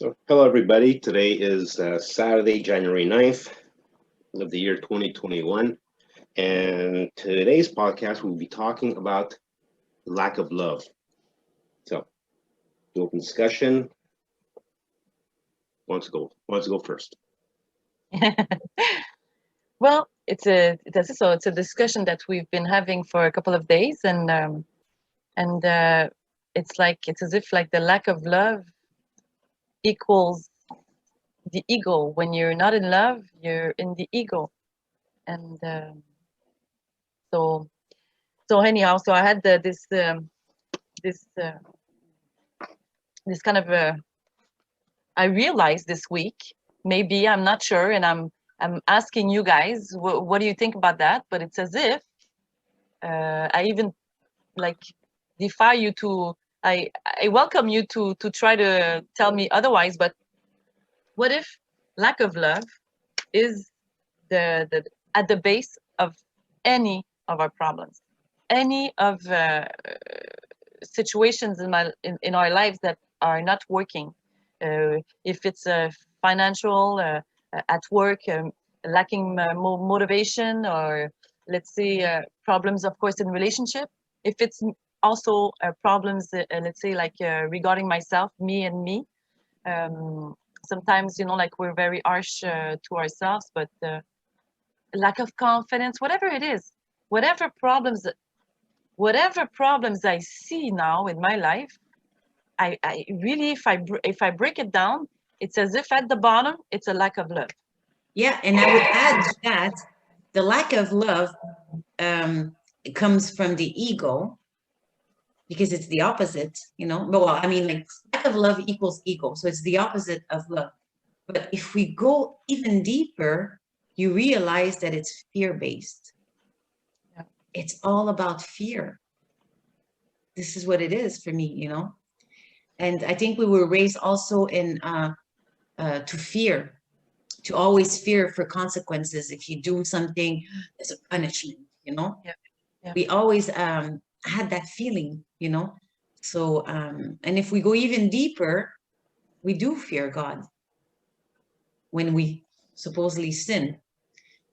So, hello everybody. Today is Saturday, January 9th of the year 2021. And today's podcast, we'll be talking about lack of love. So, open discussion. Who wants to go first? Well, it's a discussion that we've been having for a couple of days, and it's as if like the lack of love equals the ego. When you're not in love, you're in the ego, and so so anyhow, so I had this this kind of I realized this week. Maybe I'm not sure, and I'm asking you guys, what do you think about that? But it's as if I even like defy you to. I welcome you to try to tell me otherwise. But what if lack of love is the at the base of any of our problems, any of situations in our lives that are not working? If it's financial, at work, lacking motivation, or let's say problems, of course, in relationship. If it's also problems, let's say like regarding myself, me. Sometimes, like we're very harsh to ourselves, but lack of confidence, whatever it is, whatever problems, whatever problems I see now in my life, I really, if I break it down, it's as if at the bottom, it's a lack of love. Yeah, and I would add to that the lack of love comes from the ego, because it's the opposite, Well, I mean, like lack of love equals ego, so it's the opposite of love. But if we go even deeper, you realize that it's fear-based. Yeah. It's all about fear. This is what it is for me, And I think we were raised also in to fear, to always fear for consequences. If you do something, there's a punishment, Yeah. Yeah. We always had that feeling, So, and if we go even deeper, we do fear God when we supposedly sin.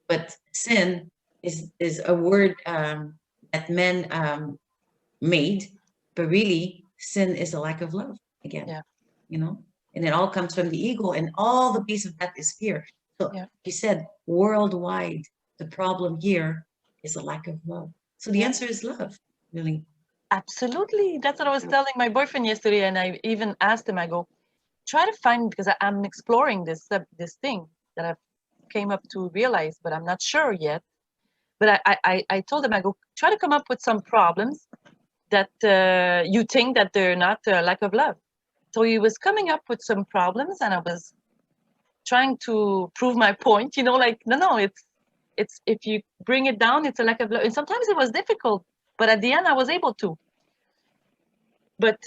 But sin is a word that men made, but really sin is a lack of love again. Yeah. And it all comes from the ego, and all the base of that is fear. So you said worldwide, the problem here is a lack of love. So the answer is love, really. Absolutely. That's what I was telling my boyfriend yesterday, and I even asked him. I go, try to find, because I'm exploring this thing that I've came up to realize, but I'm not sure yet. But I told him, I go, try to come up with some problems that you think that they're not lack of love. So he was coming up with some problems, and I was trying to prove my point. Like no, it's if you bring it down, it's a lack of love. And sometimes it was difficult, but at the end, I was able to. But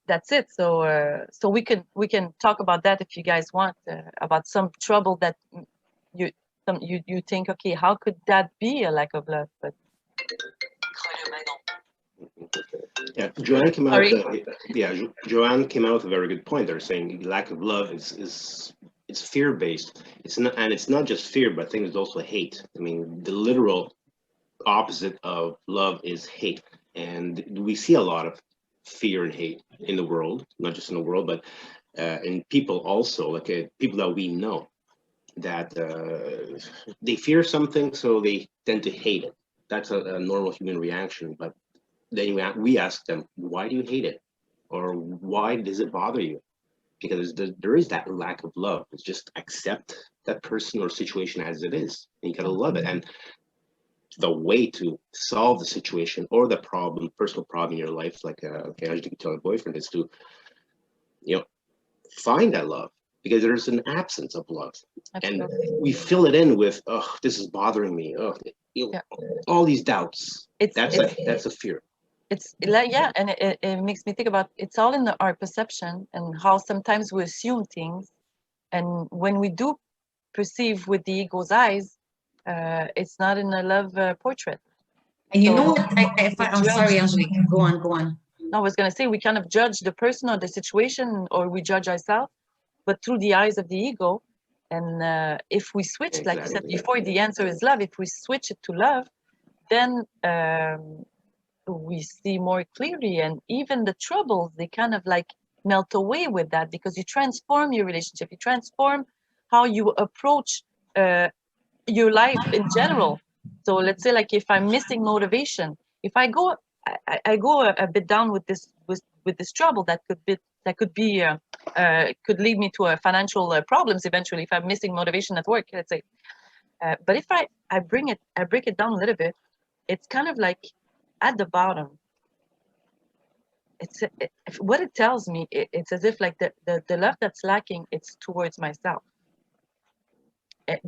that's it. So we can talk about that if you guys want, about some trouble that you think, okay, how could that be a lack of love? But Yeah, Joanne came out. Joanne came out with a very good point. They're saying lack of love is it's fear based. It's not just fear, but I think it's also hate. I mean, the literal opposite of love is hate, and we see a lot of fear and hate in the world, not just in the world, but in people also, like people that we know, that they fear something, so they tend to hate it. That's a normal human reaction. But then we ask them, why do you hate it? Or why does it bother you? Because there is that lack of love. It's just accept that person or situation as it is, and you gotta love it. And the way to solve the situation or the problem, personal problem in your life, like as you can tell a boyfriend, is to find that love, because there's an absence of love. Absolutely. And we fill it in with, oh, this is bothering me, all these doubts. That's a fear. It's like, and it makes me think about, it's all in our perception, and how sometimes we assume things, and when we do perceive with the ego's eyes, it's not in a love portrait. And you know what? I'm sorry, Angelique. Go on. I was going to say, we kind of judge the person or the situation, or we judge ourselves, but through the eyes of the ego. And if we switch, like you said before, the answer is love. If we switch it to love, then we see more clearly, and even the troubles, they kind of like melt away with that, because you transform your relationship, you transform how you approach your life in general. So let's say, like, if I'm missing motivation, if I go a bit down with this trouble, that could lead me to financial problems eventually, if I'm missing motivation at work, let's say. But if I break it down a little bit, it's kind of like at the bottom. What it tells me, it's as if like the love that's lacking, it's towards myself.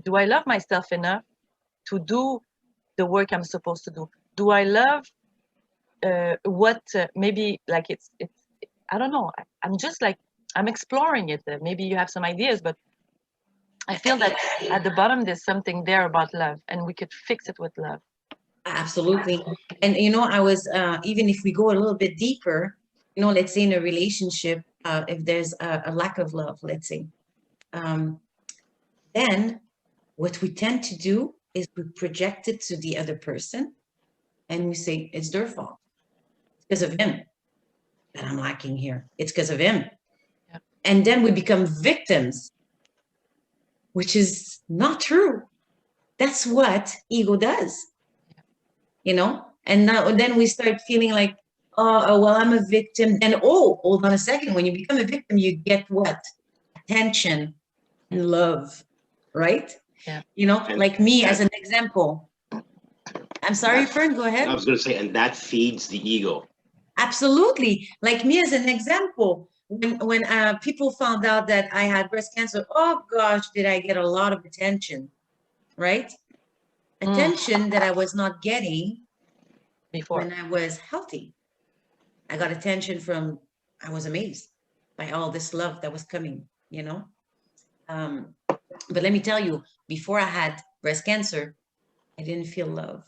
Do I love myself enough to do the work I'm supposed to do? Do I love what maybe like it's I don't know. I'm just like, I'm exploring it. Maybe you have some ideas, but I feel that at the bottom there's something there about love, and we could fix it with love. Absolutely. And you know, I was even if we go a little bit deeper, you know, let's say in a relationship, if there's a lack of love, let's say, then what we tend to do is we project it to the other person, and we say it's their fault. It's because of him that I'm lacking here. It's because of him. Yeah. And then we become victims, which is not true. That's what ego does. You know, and now then we start feeling like, oh, well, I'm a victim. And oh, hold on a second. When you become a victim, you get what? Attention and love, right? Yeah. You know, like me as an example. I'm sorry, Fern, go ahead. I was going to say, and that feeds the ego. Absolutely. Like me as an example, when people found out that I had breast cancer, oh gosh, did I get a lot of attention, right? Attention that I was not getting Before. when I was healthy. I got attention from, I was amazed by all this love that was coming, you know? But let me tell you, before I had breast cancer, I didn't feel love.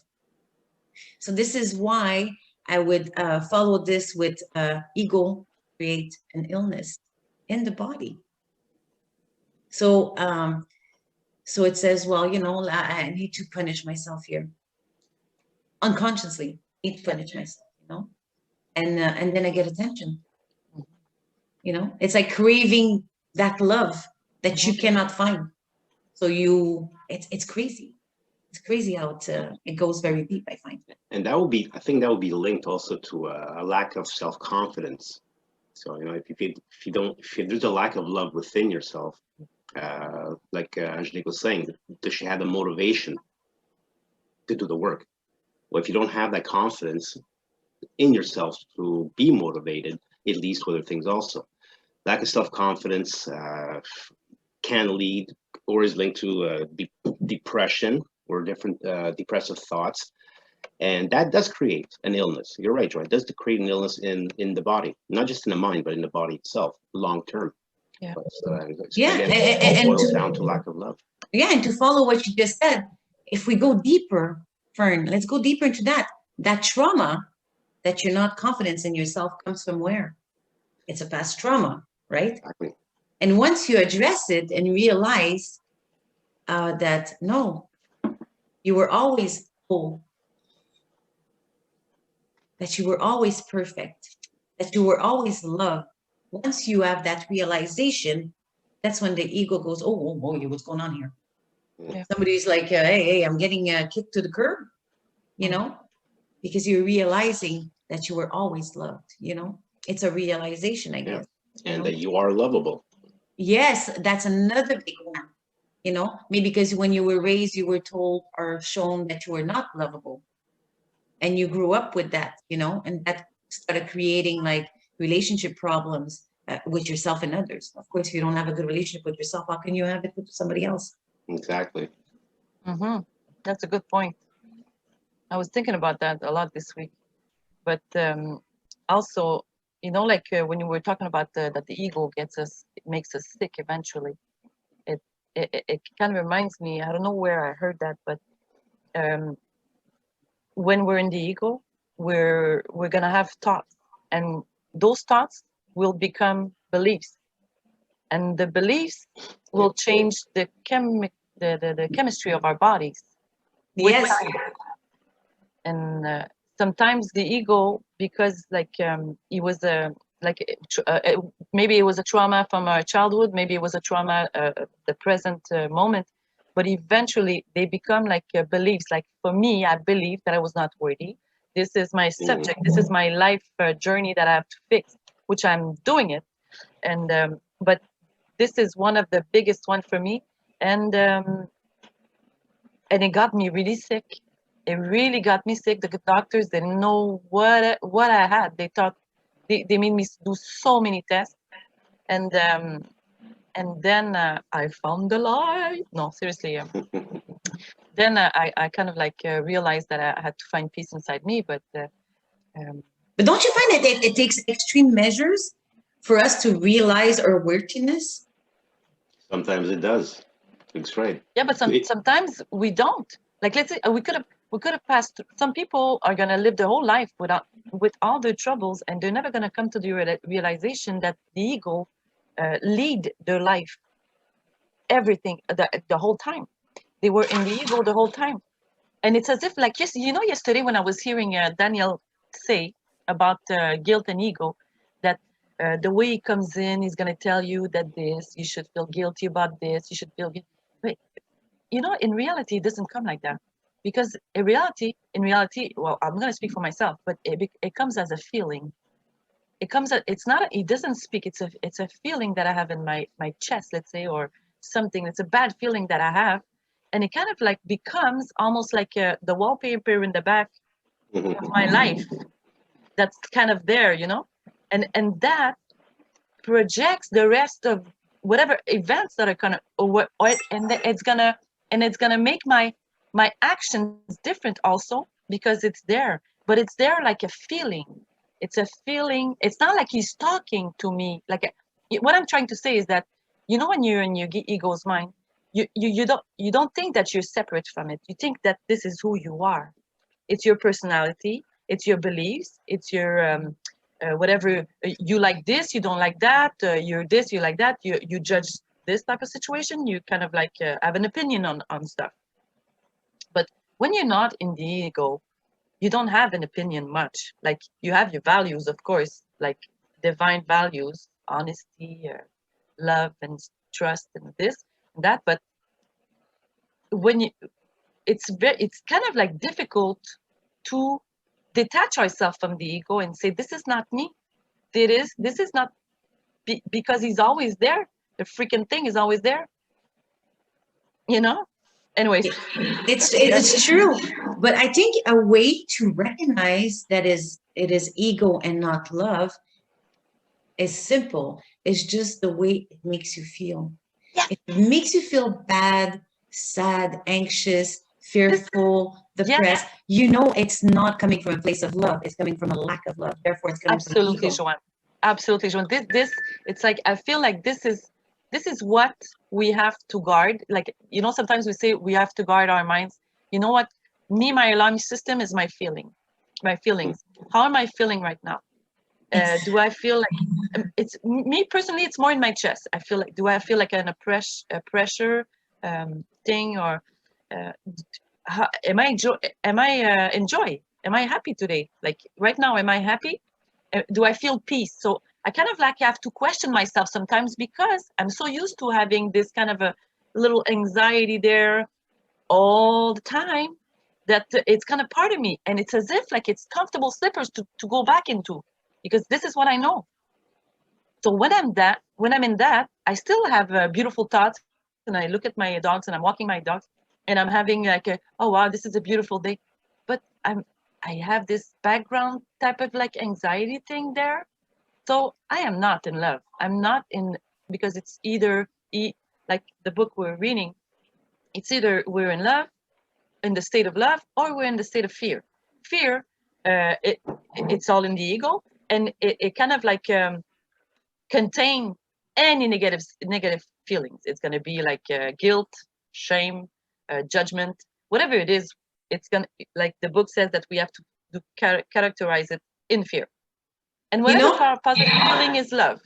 So this is why I would follow this with ego create an illness in the body. So, so it says, well, you know, I need to punish myself here. Unconsciously, I need to punish myself, you know? And then I get attention. You know, it's like craving that love that you cannot find. So it's crazy. It's crazy how it goes very deep, I find. And that would be, I think that would be linked also to a lack of self-confidence. So, you know, if there's a lack of love within yourself, like Angelique was saying, does she have the motivation to do the work? Well, if you don't have that confidence in yourself to be motivated, it leads to other things also. Lack of self-confidence can lead or is linked to depression or different depressive thoughts. And that does create an illness. You're right, Joy. It does create an illness in the body, not just in the mind, but in the body itself, long term. Yeah. But, Yeah, again, and it boils down to lack of love. Yeah, and to follow what you just said, if we go deeper, Fern, let's go deeper into that. That trauma that you're not confident in yourself comes from where? It's a past trauma, right? Exactly. And once you address it and realize that no, you were always whole, that you were always perfect, that you were always loved. Once you have that realization, that's when the ego goes, oh, what's going on here? Yeah. Somebody's like, hey, I'm getting kicked to the curb, you know, because you're realizing that you were always loved, you know. It's a realization, I guess. And that you are lovable. Yes, that's another big one, you know, maybe because when you were raised, you were told or shown that you were not lovable. And you grew up with that, you know, and that started creating like relationship problems with yourself and others. Of course, if you don't have a good relationship with yourself, how can you have it with somebody else? Exactly. That's a good point. I was thinking about that a lot this week. But also, you know, like when you were talking about that the ego it makes us sick eventually. It kind of reminds me, I don't know where I heard that, but when we're in the ego, we're gonna have thoughts, and those thoughts will become beliefs, and the beliefs will change the chemistry of our bodies with Yes. time. And sometimes the ego, because like it was a maybe it was a trauma from our childhood, maybe it was a trauma the present moment, but eventually they become like beliefs. Like for me, I believe that I was not worthy. This is my subject. This is my life journey that I have to fix, which I'm doing it. And but this is one of the biggest one for me, and it got me really sick. It really got me sick. The doctors didn't know what I had. They thought they made me do so many tests, and then I found the light. No, seriously. Then I kind of like realized that I had to find peace inside me. But don't you find that it takes extreme measures for us to realize our worthiness? Sometimes it does. That's right. Yeah, but sometimes we don't. Like, let's say we could have passed. Some people are gonna live their whole life with all their troubles, and they're never gonna come to the realization that the ego lead their life, everything, the whole time. They were in the ego the whole time, and it's as if, like, yes, yesterday when I was hearing Daniel say about guilt and ego, that the way he comes in, he's gonna tell you that you should feel guilty about this, you should feel guilty. But in reality, it doesn't come like that, because in reality, well, I'm gonna speak for myself, but it comes as a feeling. It comes at, it's not, it doesn't speak. It's a feeling that I have in my chest, let's say, or something. It's a bad feeling that I have, and it kind of like becomes almost like the wallpaper in the back of my life. That's kind of there, and that projects the rest of whatever events that are gonna, and it's gonna make my actions different also, because it's there, but it's there like a feeling. It's a feeling. It's not like he's talking to me. Like, what I'm trying to say is that, when you're in your ego's mind, you don't think that you're separate from it. You think that this is who you are. It's your personality. It's your beliefs. It's your whatever. You like this. You don't like that. You're this. You like that. You judge this type of situation. You kind of like have an opinion on stuff. But when you're not in the ego, you don't have an opinion much. Like, you have your values, of course, like divine values, honesty, love, and trust, and this and that. But when it's kind of like difficult to detach ourselves from the ego and say, this is not me. This is not, because he's always there. The freaking thing is always there. Anyways, it's true, but I think a way to recognize that it is ego and not love is simple. It's just the way it makes you feel. Yeah. It makes you feel bad, sad, anxious, fearful, depressed. It's not coming from a place of love. It's coming from a lack of love. Therefore, it's coming absolutely, from ego. Joanne. Absolutely, Joanne. This it's like, I feel like this is what we have to guard. Like, sometimes we say we have to guard our minds. You know what? My alarm system is my feelings. How am I feeling right now? Do I feel like, it's me personally? It's more in my chest. I feel like, do I feel like a pressure thing, or am I in joy? Am I happy today? Like right now, am I happy? Do I feel peace? So I kind of like have to question myself sometimes, because I'm so used to having this kind of a little anxiety there all the time, that it's kind of part of me, and it's as if like it's comfortable slippers to go back into, because this is what I know. So when I'm in that, I still have beautiful thoughts, and I look at my dogs, and I'm walking my dogs, and I'm having like oh wow, this is a beautiful day, but I have this background type of like anxiety thing there. So I am not in love. I'm not in, because it's either like the book we're reading, it's either we're in love, in the state of love, or we're in the state of fear. Fear, it's all in the ego, and it kind of like contain any negative feelings. It's going to be like guilt, shame, judgment, whatever it is. It's going to, like the book says, that we have to characterize it in fear. And You whatever know, positive feeling is love.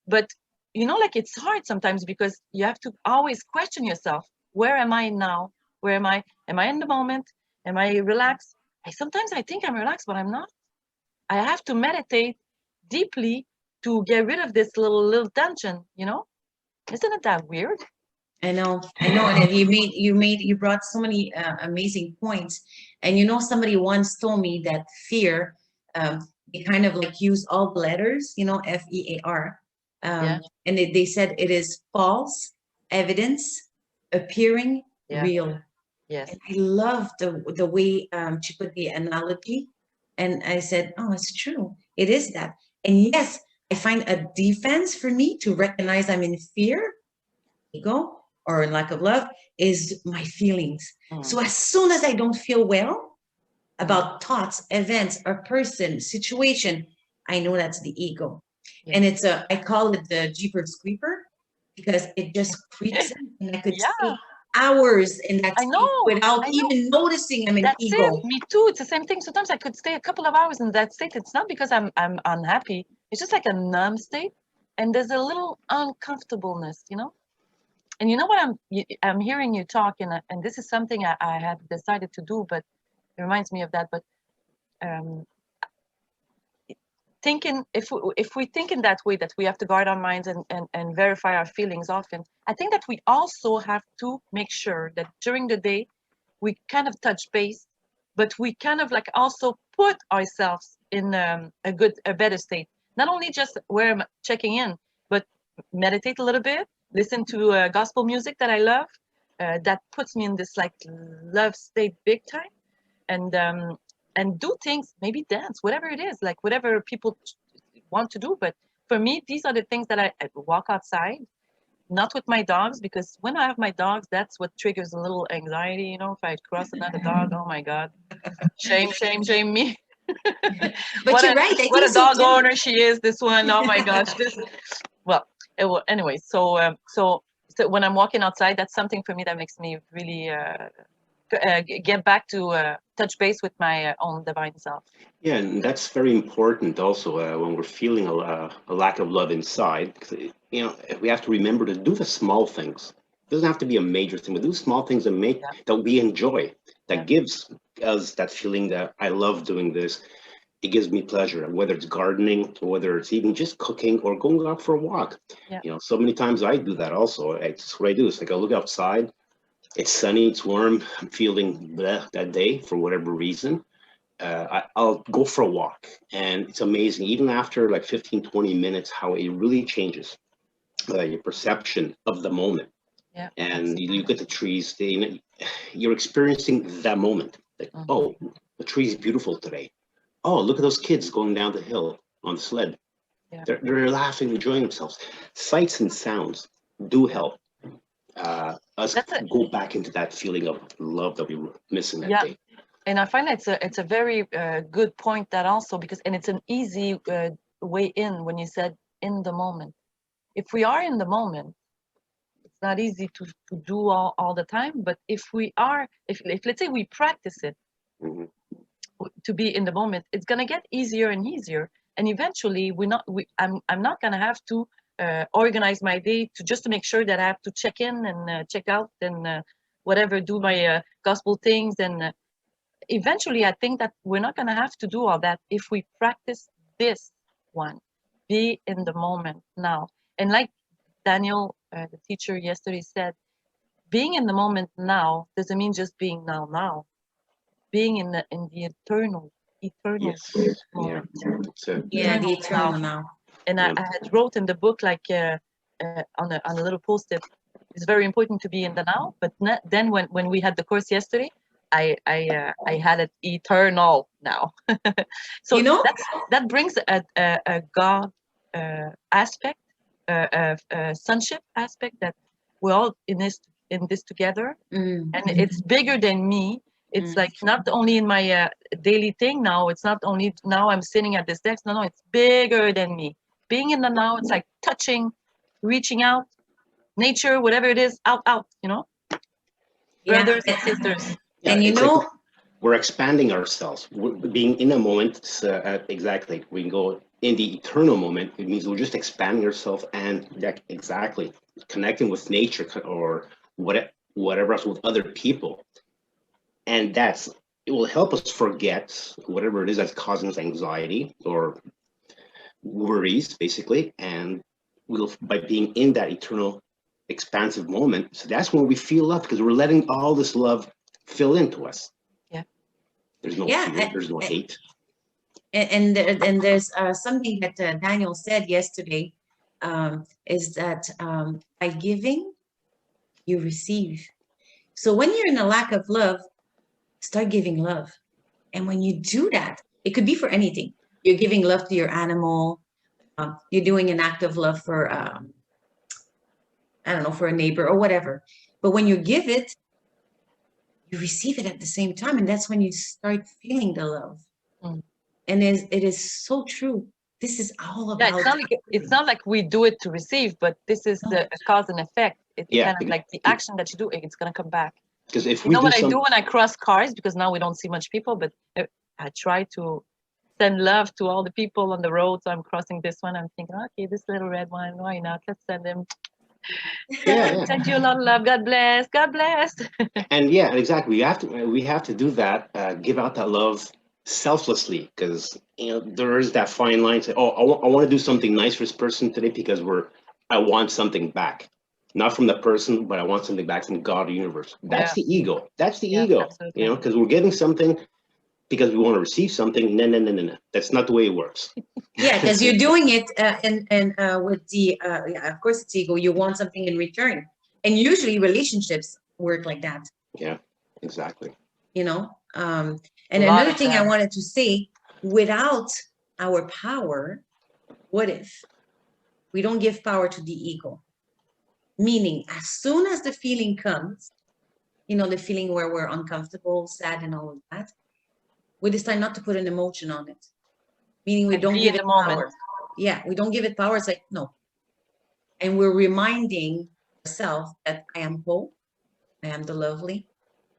But, you know, like it's hard sometimes because you have to always question yourself. Where am I now? Where am I? Am I in the moment? Am I relaxed? Sometimes I think I'm relaxed, but I'm not. I have to meditate deeply to get rid of this little tension, you know? Isn't it that weird? I know, and you brought so many amazing points. And you know, somebody once told me that fear, they kind of like use all the letters, you know, FEAR, Yeah. and they said it is false evidence appearing Yeah. real. Yes. And I love the way she put the analogy, and I said, oh, it's true, it is that. And yes, I find a defense for me to recognize I'm in fear, ego, or lack of love, is my feelings. So as soon as I don't feel well about thoughts, events, or person, situation, I know that's the ego. Yeah. And I call it the Jeepers Creeper, because it just creeps in, and I could stay hours in that state without even noticing I'm in That's ego. it. Me too. It's the same thing. Sometimes I could stay a couple of hours in that state. It's not because I'm unhappy. It's just like a numb state, and there's a little uncomfortableness, you know. And you know what I'm hearing you talk, and this is something I had decided to do, but it reminds me of that. But thinking, if we think in that way, that we have to guard our minds and verify our feelings often, I think that we also have to make sure that during the day we kind of touch base, but we kind of like also put ourselves in a better state. Not only just where I'm checking in, but meditate a little bit, listen to gospel music that I love, that puts me in this like love state big time, and do things, maybe dance, whatever it is, like whatever people want to do. But for me, these are the things that I walk outside, not with my dogs, because when I have my dogs, that's what triggers a little anxiety, you know. If I cross another dog, oh my God, shame me. But you're right, I what think a so dog too. owner she is, this one. Oh my gosh, this. Well, anyway, so when I'm walking outside, that's something for me that makes me really get back to touch base with my own divine self. Yeah, and that's very important also when we're feeling a lack of love inside. Because, you know, we have to remember to do the small things. It doesn't have to be a major thing, but do small things that that we enjoy, that gives us that feeling that I love doing this. It gives me pleasure, whether it's gardening or whether it's even just cooking or going out for a walk. Yeah. You know, so many times I do that also. It's what I do. It's like I look outside, it's sunny, it's warm, I'm feeling bleh that day for whatever reason. I'll go for a walk, and it's amazing, even after like 15, 20 minutes, how it really changes your perception of the moment. Yeah. And you look at the trees, you're experiencing that moment. Like, oh, the tree is beautiful today. Oh, look at those kids going down the hill on the sled. Yeah. They're laughing, enjoying themselves. Sights and sounds do help us go back into that feeling of love that we were missing that day. And I find that it's a very good point, that also, because, and it's an easy way in when you said in the moment. If we are in the moment, it's not easy to do all the time. But if we are, if let's say we practice it, to be in the moment, it's gonna get easier and easier. And eventually, I'm not gonna have to organize my day just to make sure that I have to check in and check out and whatever, do my gospel things. And eventually, I think that we're not gonna have to do all that if we practice this one, be in the moment now. And like Daniel, the teacher yesterday, said, being in the moment now doesn't mean just being now. Being in the eternal Yes. moment. Yeah, the eternal now. And I had wrote in the book, like on a little post-it, it's very important to be in the now. But then when we had the course yesterday, I had it eternal now. So you know, that brings a God aspect, a sonship aspect, that we're all in this together, and it's bigger than me. It's like not only in my daily thing now. It's not only now I'm sitting at this desk. No, it's bigger than me. Being in the now, it's like touching, reaching out, nature, whatever it is, out, you know, brothers and sisters. Yeah, and you know, like we're expanding ourselves. Being in a moment, exactly. We can go in the eternal moment, it means we're just expanding ourselves and exactly connecting with nature or whatever else with other people. And it will help us forget whatever it is that's causing us anxiety or worries, basically. And by being in that eternal expansive moment, so that's when we feel love, because we're letting all this love fill into us. Yeah. There's no fear, there's no hate. And there's something that Daniel said yesterday, is that by giving, you receive. So when you're in a lack of love, start giving love. And when you do that, it could be for anything. You're giving love to your animal. You're doing an act of love for, I don't know, for a neighbor or whatever. But when you give it, you receive it at the same time. And that's when you start feeling the love. Mm. And it is so true. This is all about. Yeah, it's not like we do it to receive, but this is the cause and effect. It's kind of like the action that you do, it's going to come back. Because if you know what I do when I cross cars, because now we don't see much people, but I try to send love to all the people on the road. So I'm crossing this one. I'm thinking, okay, this little red one, why not? Let's send them. Send you a lot of love. God bless. God bless. And yeah, exactly. We have to do that. Give out that love selflessly, because there is that fine line. Say, I want to do something nice for this person today because I want something back. Not from the person, but I want something back from God or universe. That's the ego. That's the ego. Absolutely. Because we're getting something because we want to receive something. No. That's not the way it works. Yeah, because you're doing it and with the of course it's ego. You want something in return, and usually relationships work like that. Yeah, exactly. And another thing I wanted to say: without our power, what if we don't give power to the ego? Meaning, as soon as the feeling comes, the feeling where we're uncomfortable, sad, and all of that, we decide not to put an emotion on it. Meaning we don't give it power. Yeah, we don't give it power. It's like, no. And we're reminding ourselves that I am whole, I am the lovely,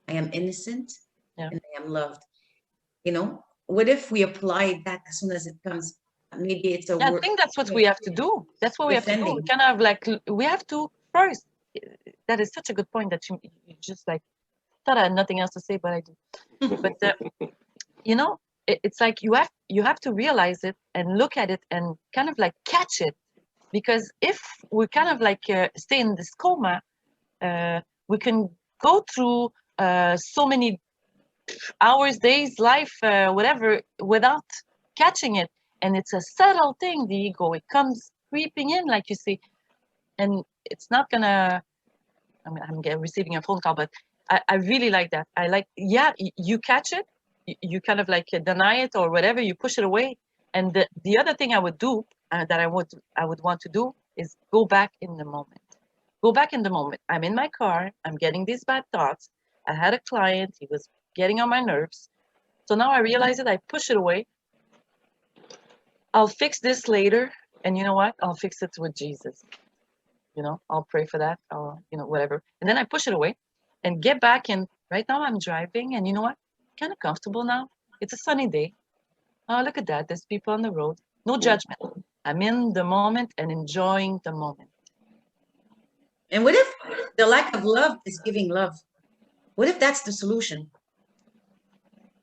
I am innocent, and I am loved. What if we apply that as soon as it comes? Maybe it's I think that's what we have to do. That's what we have to do. Kind of like, we have to first. That is such a good point that you just like thought I had nothing else to say, but I do. But it's like you have to realize it and look at it and kind of like catch it, because if we kind of like stay in this coma, we can go through so many hours, days, life, whatever, without catching it. And it's a subtle thing, the ego. It comes creeping in, like you see, and it's not gonna. I'm receiving a phone call, but I really like that. I like, you catch it, you kind of like deny it or whatever, you push it away. And the other thing I would do, that I would want to do, is go back in the moment. Go back in the moment. I'm in my car. I'm getting these bad thoughts. I had a client. He was getting on my nerves. So now I realize it. I push it away. I'll fix this later. And you know what? I'll fix it with Jesus. I'll pray for that, or, whatever. And then I push it away and get back in. Right now I'm driving, and you know what? Kind of comfortable now. It's a sunny day. Oh, look at that. There's people on the road. No judgment. I'm in the moment and enjoying the moment. And what if the lack of love is giving love? What if that's the solution?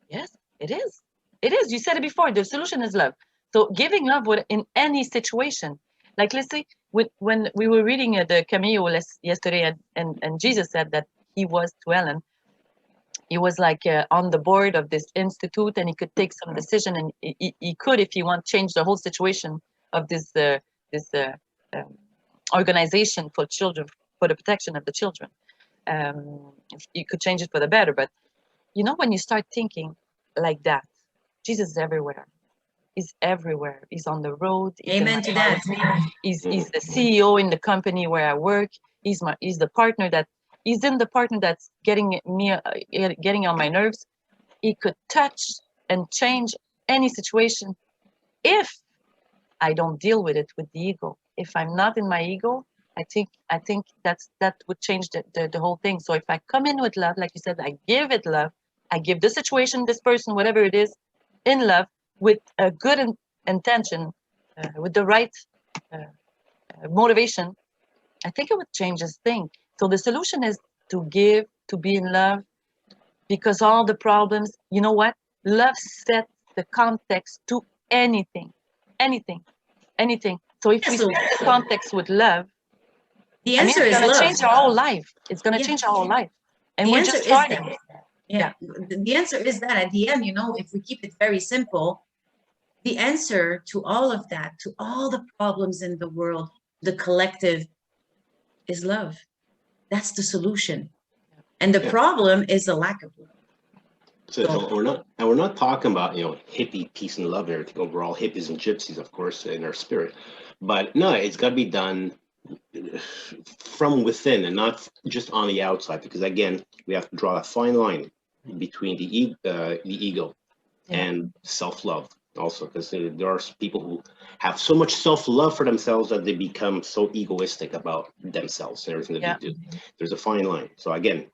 Yes, it is. It is. You said it before. The solution is love. So giving love in any situation. Like, let's say, when we were reading the Cameo yesterday, and Jesus said that he was to Ellen, he was like on the board of this institute, and he could take some decision, and he could, if he want, change the whole situation of this organization for children, for the protection of the children. You could change it for the better. But when you start thinking like that, Jesus is everywhere. He's everywhere. He's on the road. Amen to that. He's the CEO in the company where I work. He's the partner he's in the partner that's getting on my nerves. He could touch and change any situation if I don't deal with it with the ego. If I'm not in my ego, I think that would change the whole thing. So if I come in with love, like you said, I give it love. I give the situation, this person, whatever it is, in love, with a good intention, with the right motivation, I think it would change this thing. So the solution is to give, to be in love, because all the problems, you know what? Love sets the context to anything, anything, anything. So if we set the context with love, the answer it's is going to love. change our whole life. It's going to change our whole life. And The we're answer just is starting. that. Yeah, the answer is that at the end, you know, if we keep it very simple, the answer to all of that, to all the problems in the world, the collective, is love. That's the solution. And the problem is a lack of love. So we're not talking about, you know, hippie peace and love and everything. We're all hippies and gypsies, of course, in our spirit. But no, it's got to be done from within and not just on the outside. Because again, we have to draw a fine line between the ego and self-love. Also, because there are people who have so much self-love for themselves that they become so egoistic about themselves and everything that they do. There's a fine line. So again,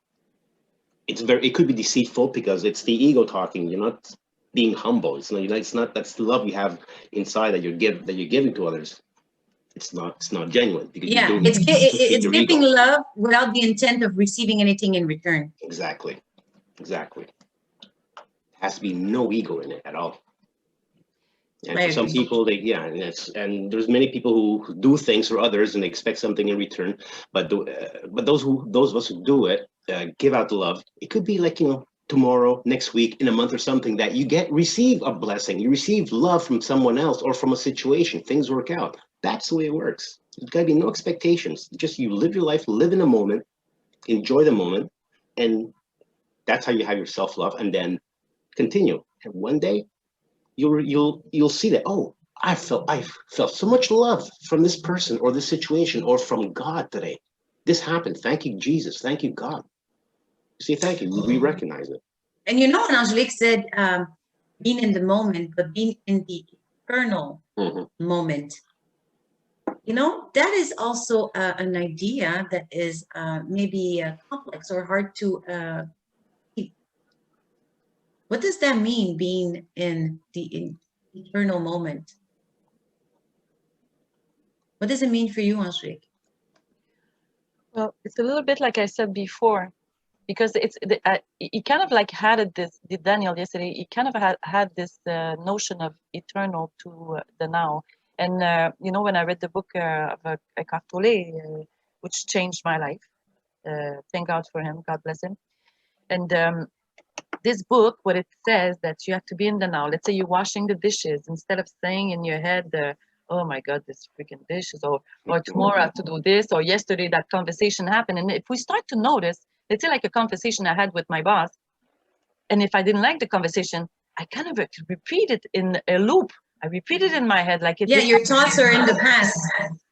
it could be deceitful because it's the ego talking. You're not being humble. It's not that's the love you have inside that you're giving to others. It's not genuine because it's giving love without the intent of receiving anything in return. Exactly. There has to be no ego in it at all. And for some people, and there's many people who do things for others and expect something in return. But those of us who do it, give out the love. It could be like, you know, tomorrow, next week, in a month or something that you receive a blessing. You receive love from someone else or from a situation. Things work out. That's the way it works. There's got to be no expectations. Just you live your life, live in the moment, enjoy the moment, and that's how you have your self-love, and then continue. And one day, you'll see that, oh, I felt so much love from this person or this situation or from God today. This happened. Thank you, Jesus. Thank you, God. You see, thank you. We recognize it. And you know, when Angelique said, being in the moment, but being in the eternal moment, you know, that is also an idea that is maybe complex or hard to what does that mean, being in the eternal moment? What does it mean for you, Angelique? Well, it's a little bit like I said before, because he kind of like had this, Daniel yesterday, he kind of had this notion of eternal to the now. And, you know, when I read the book of Eckhart Tolle, which changed my life, thank God for him, God bless him. And this book, what it says, that you have to be in the now. Let's say you're washing the dishes, instead of saying in your head, oh my God, this freaking dishes, or tomorrow I have to do this, or yesterday that conversation happened. And if we start to notice, let's say like a conversation I had with my boss, and if I didn't like the conversation, I kind of repeat it in a loop. I repeat it in my head, like it. Yeah, your thoughts are in the past.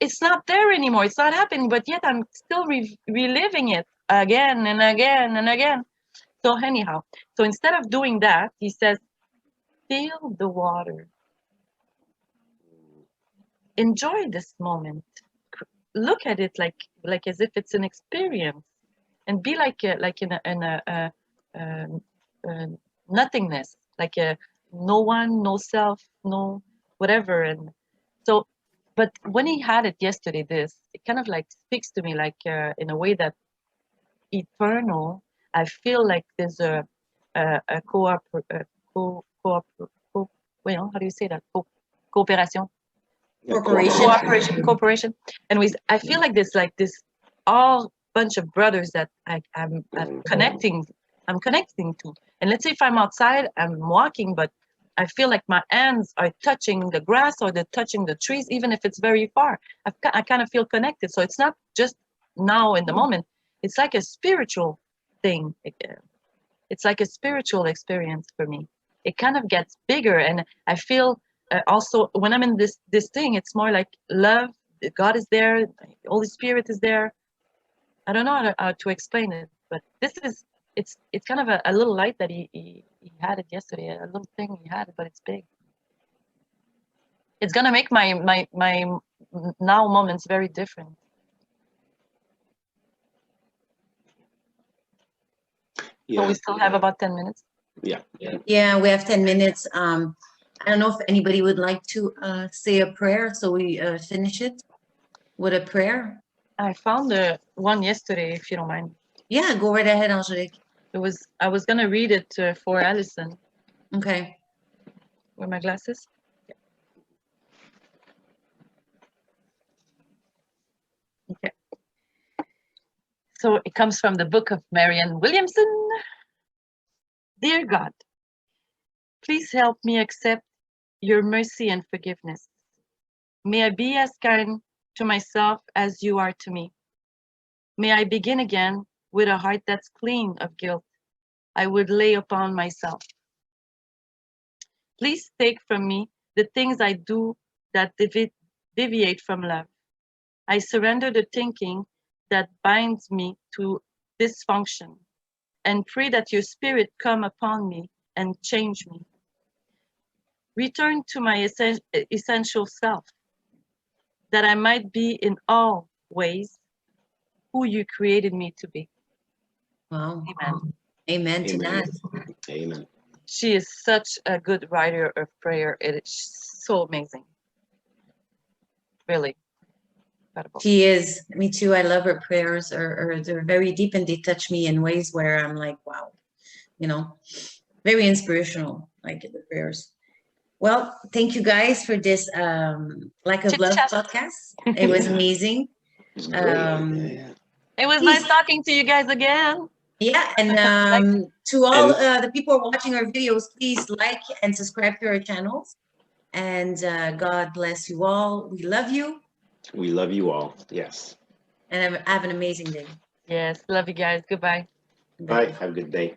It's not there anymore. It's not happening, but yet I'm still reliving it again and again and again. So anyhow, so instead of doing that, he says, feel the water. Enjoy this moment. Look at it like as if it's an experience, and be like in a nothingness, like no one, no self, no whatever. And so, but when he had it yesterday, it kind of like speaks to me like in a way that eternal. I feel like there's a well, how do you say that? Cooperation. Cooperation. Anyways, I feel like this all bunch of brothers that I'm connecting to. And let's say if I'm outside, I'm walking, but I feel like my hands are touching the grass or they're touching the trees, even if it's very far. I kind of feel connected. So it's not just now in the moment. It's like a spiritual thing. It's like a spiritual experience for me. It kind of gets bigger, and I feel also when I'm in this thing, it's more like love. God is there. The Holy Spirit is there. I don't know how to explain it, but it's kind of a little light that he had it yesterday. A little thing he had it, but it's big. It's gonna make my now moments very different. Yeah. So we still have about 10 minutes. Yeah. Yeah, we have 10 minutes. I don't know if anybody would like to say a prayer, so we finish it with a prayer. I found one yesterday, if you don't mind. Yeah, go right ahead, Angelique. I was gonna read it for Allison. Okay. With my glasses. Okay. So it comes from the book of Marianne Williamson. Dear God, please help me accept your mercy and forgiveness. May I be as kind to myself as you are to me. May I begin again with a heart that's clean of guilt I would lay upon myself. Please take from me the things I do that deviate from love. I surrender the thinking that binds me to dysfunction and pray that your spirit come upon me and change me. Return to my essential self, that I might be in all ways who you created me to be. Wow. Amen. Amen to that. Amen. She is such a good writer of prayer. It is so amazing. Really. Incredible. She is. Me too. I love her prayers. They're very deep and they touch me in ways where I'm like, wow, you know, very inspirational, like the prayers. Well, thank you guys for this Lack of Love podcast. It was amazing. It's great. It was nice talking to you guys again. Yeah, and to all the people watching our videos, please like and subscribe to our channels. And God bless you all. We love you. We love you all. Yes. And have an amazing day. Yes, love you guys. Goodbye. Bye. Have a good day.